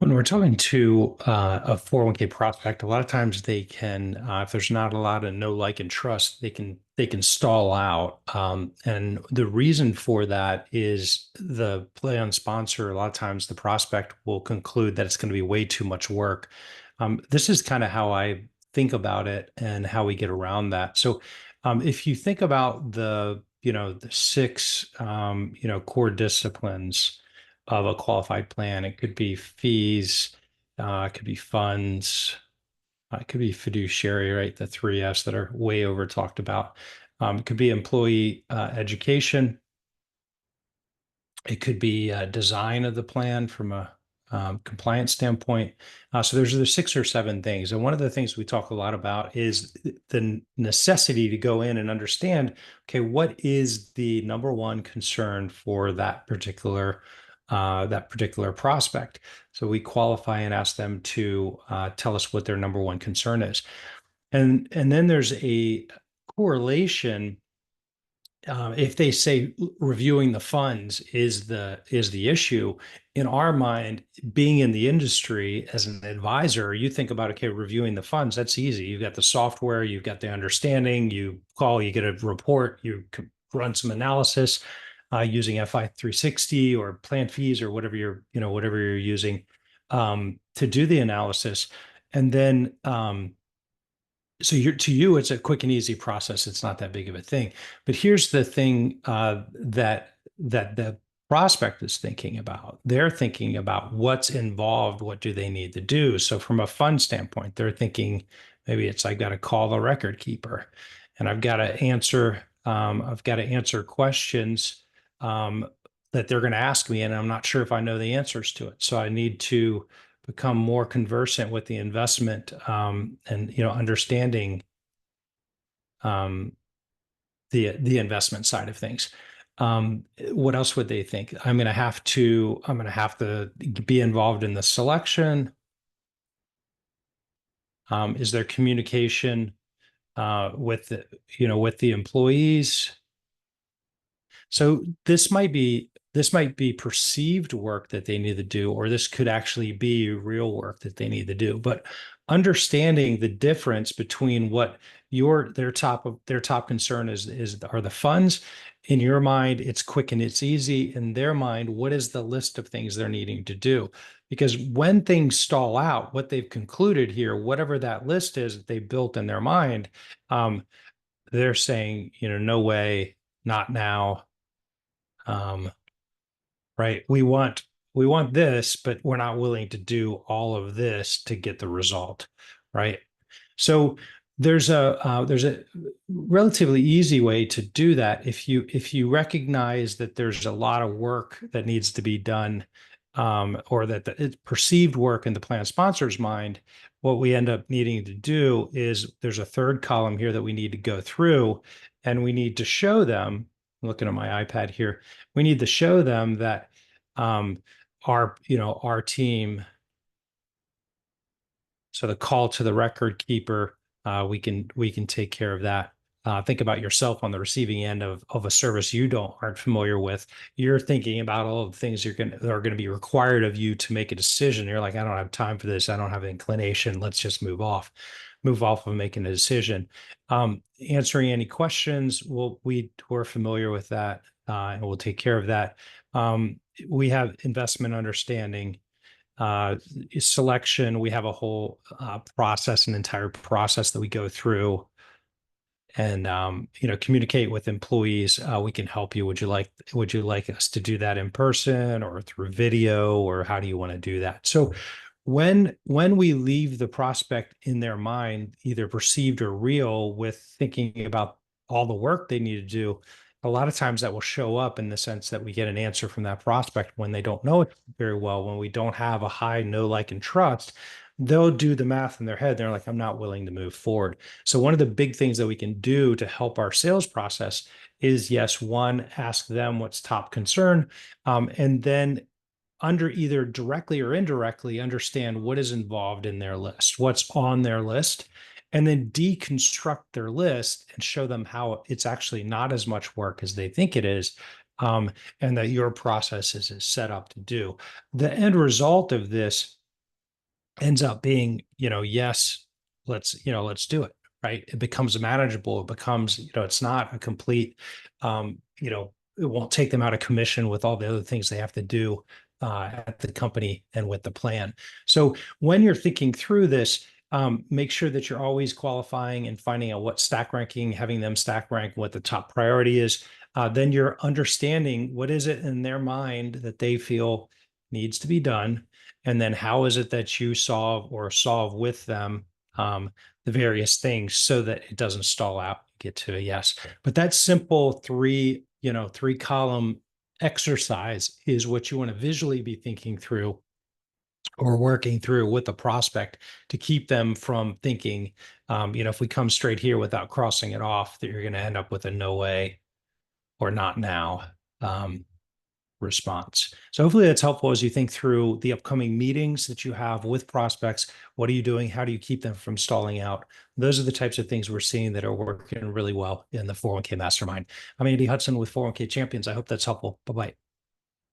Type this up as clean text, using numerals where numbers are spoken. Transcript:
When we're talking to a 401k prospect, a lot of times they can, if there's not a lot of know, like, and trust, they can stall out. And the reason for that is the plan sponsor. A lot of times the prospect will conclude that it's going to be way too much work. This is kind of how I think about it and how we get around that. So, if you think about the six, core disciplines of a qualified plan. It could be fees, it could be funds, it could be fiduciary, right? The three F's that are way over talked about. It could be employee education. It could be design of the plan from a compliance standpoint. So there's the six or seven things. And one of the things we talk a lot about is the necessity to go in and understand, okay, what is the number one concern for that particular prospect? So we qualify and ask them to tell us what their number one concern is. And then there's a correlation if they say reviewing the funds is the issue. In our mind, being in the industry as an advisor, you think about, okay, reviewing the funds, that's easy. You've got the software, you've got the understanding, you call, you get a report, you run some analysis using FI 360 or plan fees or whatever you're using to do the analysis. And then so to you, it's a quick and easy process. It's not that big of a thing. But here's the thing that the prospect is thinking about. They're thinking about what's involved. What do they need to do? So from a fund standpoint, they're thinking maybe it's I've got to call the record keeper, and I've got to answer. I've got to answer questions that they're going to ask me, and I'm not sure if I know the answers to it. So I need to become more conversant with the investment and understanding um, the investment side of things. What else would they think? I'm going to have to be involved in the selection. Is there communication with the employees? So this might be perceived work that they need to do, or this could actually be real work that they need to do. But understanding the difference between what their top concern are the funds. In your mind, it's quick and it's easy. In their mind, what is the list of things they're needing to do? Because when things stall out, what they've concluded here, whatever that list is that they built in their mind, um, they're saying, no way, not now. Um, right? We want this, but we're not willing to do all of this to get the result, right? So there's a relatively easy way to do that if you recognize that there's a lot of work that needs to be done, or that it's perceived work in the plan sponsor's mind. What we end up needing to do is there's a third column here that we need to go through, and we need to show them. Looking at my iPad here, we need to show them that um, our team. So the call to the record keeper, we can take care of that. Think about yourself on the receiving end of a service you aren't familiar with. You're thinking about all of the things that are going to be required of you to make a decision. You're like, I don't have time for this. I don't have an inclination. Let's just move off of making a decision. Answering any questions, we're familiar with that, and we'll take care of that. We have investment understanding, uh, selection. We have a whole process, an entire process that we go through, and communicate with employees. We can help you. Would you like us to do that in person or through video, or how do you want to do that? So when we leave the prospect in their mind, either perceived or real, with thinking about all the work they need to do, a lot of times that will show up in the sense that we get an answer from that prospect when they don't know it very well, when we don't have a high know, like, and trust. They'll do the math in their head. They're like, I'm not willing to move forward. So one of the big things that we can do to help our sales process is, yes, one, ask them what's top concern, and then under either directly or indirectly understand what is involved in their list, what's on their list, and then deconstruct their list and show them how it's actually not as much work as they think it is, and that your process is set up to do. The end result of this ends up being, yes, let's do it, right? It becomes manageable. It becomes, it's not a complete, it won't take them out of commission with all the other things they have to do at the company and with the plan. So when you're thinking through this, make sure that you're always qualifying and finding out what stack ranking, having them stack rank what the top priority is. Then you're understanding what is it in their mind that they feel needs to be done, and then how is it that you solve with them the various things so that it doesn't stall out, get to a yes. But that simple three column exercise is what you want to visually be thinking through or working through with the prospect to keep them from thinking, if we come straight here without crossing it off, that you're going to end up with a no way or not now response. So hopefully that's helpful as you think through the upcoming meetings that you have with prospects. What are you doing? How do you keep them from stalling out? Those are the types of things we're seeing that are working really well in the 401k mastermind. I'm Andy Hudson with 401k Champions. I hope that's helpful. Bye-bye.